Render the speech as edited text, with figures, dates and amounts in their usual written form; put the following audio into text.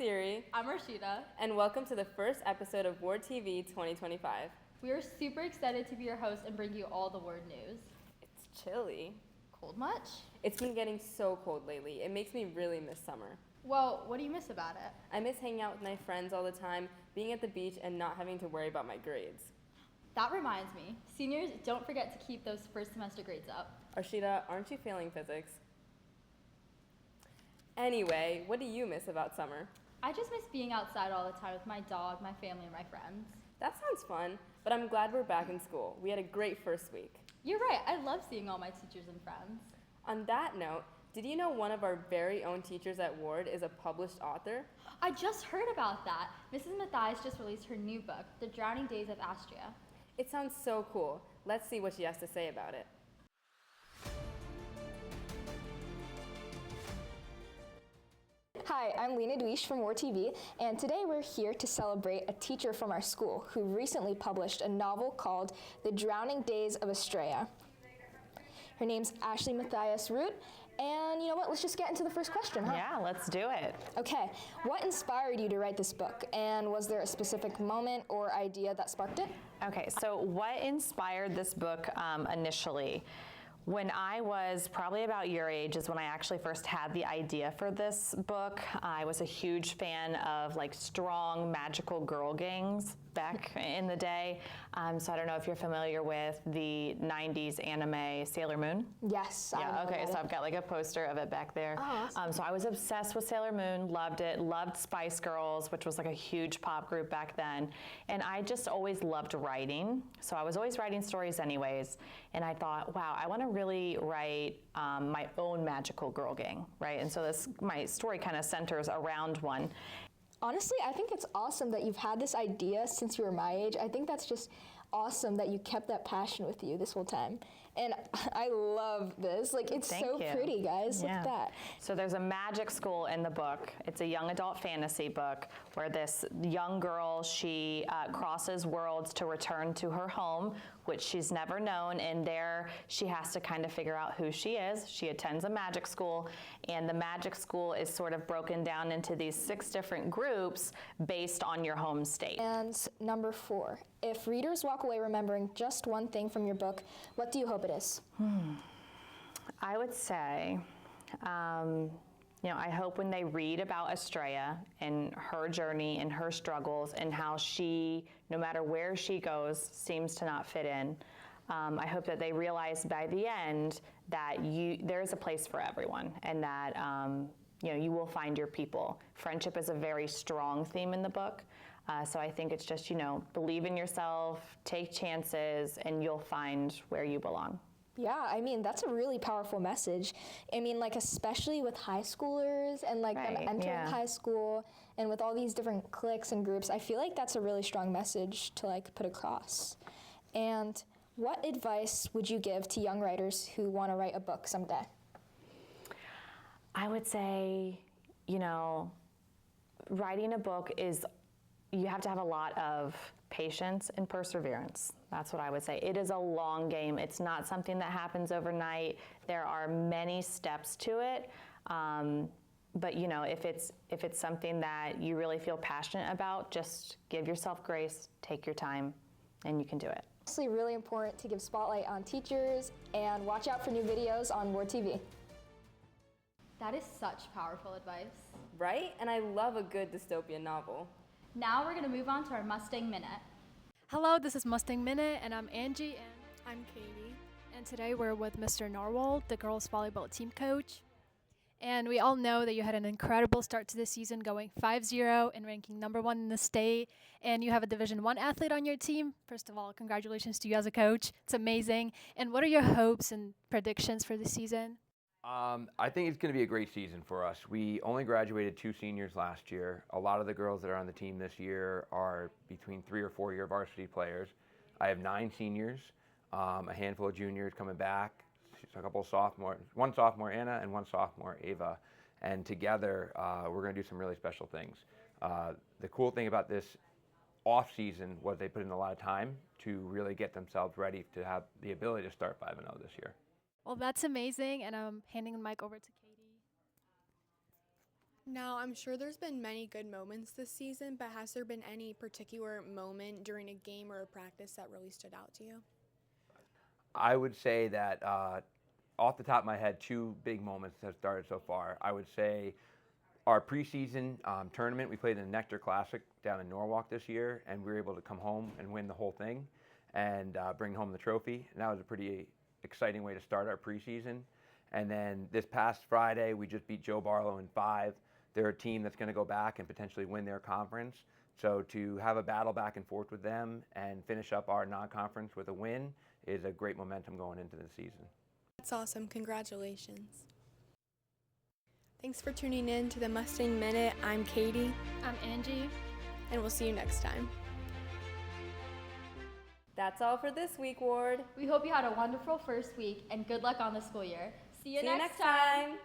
Siri. I'm Rashida. And welcome to the first episode of WardeTV 2025. We are super excited to be your host and bring you all the Ward news. It's chilly. Cold much? It's been getting so cold lately. It makes me really miss summer. Well, what do you miss about it? I miss hanging out with my friends all the time, being at the beach, and not having to worry about my grades. That reminds me, seniors, don't forget to keep those first semester grades up. Rashida, aren't you failing physics? Anyway, what do you miss about summer? I just miss being outside all the time with my dog, my family, and my friends. That sounds fun, but I'm glad we're back in school. We had a great first week. You're right, I love seeing all my teachers and friends. On that note, did you know one of our very own teachers at Ward is a published author? I just heard about that. Mrs. Matthias just released her new book, The Drowning Days of Astria. It sounds so cool. Let's see what she has to say about it. Hi, I'm Lena Dweesh from WardeTV, and today we're here to celebrate a teacher from our school who recently published a novel called The Drowning Days of Astria. Her name's Ashley Matthias Root, and you know what, let's just get into the first question, huh? Yeah, let's do it. Okay, what inspired you to write this book, and was there a specific moment or idea that sparked it? Okay, so what inspired this book initially? When I was probably about your age is when I actually first had the idea for this book. I was a huge fan of like strong magical girl gangs back in the day. So I don't know if you're familiar with the 90s anime Sailor Moon. Yes. Yeah, okay, so I've got like a poster of it back there. Oh, awesome. So I was obsessed with Sailor Moon, loved it, loved Spice Girls, which was like a huge pop group back then. And I just always loved writing. So I was always writing stories anyways. And I thought, wow, I want to really write my own magical girl gang, right? And so my story kind of centers around one. Honestly, I think it's awesome that you've had this idea since you were my age. I think that's just awesome that you kept that passion with you this whole time. And I love this. Like, it's so pretty, guys. Look at that. So there's a magic school in the book. It's a young adult fantasy book where this young girl, she crosses worlds to return to her home, which she's never known. And there she has to kind of figure out who she is. She attends a magic school, and the magic school is sort of broken down into these 6 different groups based on your home state. And number 4, if readers walk away remembering just one thing from your book, what do you hope it is? I would say, I hope when they read about Astrea and her journey and her struggles and how she, no matter where she goes, seems to not fit in, I hope that they realize by the end that there is a place for everyone, and that you will find your people. Friendship is a very strong theme in the book. So I think it's just, believe in yourself, take chances, and you'll find where you belong. Yeah, I mean, that's a really powerful message. I mean, like, especially with high schoolers and like them entering high school and with all these different cliques and groups, I feel like that's a really strong message to like put across. And what advice would you give to young writers who want to write a book someday? I would say, writing a book you have to have a lot of patience and perseverance. That's what I would say. It is a long game. It's not something that happens overnight. There are many steps to it. But if it's something that you really feel passionate about, just give yourself grace, take your time, and you can do it. It's actually really important to give spotlight on teachers and watch out for new videos on WardeTV. That is such powerful advice. Right? And I love a good dystopian novel. Now we're going to move on to our Mustang Minute. Hello, this is Mustang Minute, and I'm Angie, and I'm Katie. And today we're with Mr. Narwhal, the girls volleyball team coach. And we all know that you had an incredible start to the season, going 5-0 and ranking #1 in the state. And you have a Division I athlete on your team. First of all, congratulations to you as a coach. It's amazing. And what are your hopes and predictions for the season? I think it's going to be a great season for us. We only graduated 2 seniors last year. A lot of the girls that are on the team this year are between 3 or 4 year varsity players. I have 9 seniors, a handful of juniors coming back, a couple of sophomores, 1 sophomore, Anna, and 1 sophomore, Ava. And together, we're going to do some really special things. The cool thing about this off season was they put in a lot of time to really get themselves ready to have the ability to start 5-0 this year. Well, that's amazing, and I'm handing the mic over to Katie. Now, I'm sure there's been many good moments this season, but has there been any particular moment during a game or a practice that really stood out to you? I would say that off the top of my head, two big moments have started so far. I would say our preseason tournament, we played in the Nectar Classic down in Norwalk this year, and we were able to come home and win the whole thing and bring home the trophy. And that was a pretty exciting way to start our preseason. And then this past Friday, we just beat Joe Barlow in 5. They're a team that's going to go back and potentially win their conference. So to have a battle back and forth with them and finish up our non-conference with a win is a great momentum going into the season. That's awesome. Congratulations. Thanks for tuning in to the Mustang Minute. I'm Katie. I'm Angie. And we'll see you next time. That's all for this week, Ward. We hope you had a wonderful first week and good luck on the school year. See you See you next next time.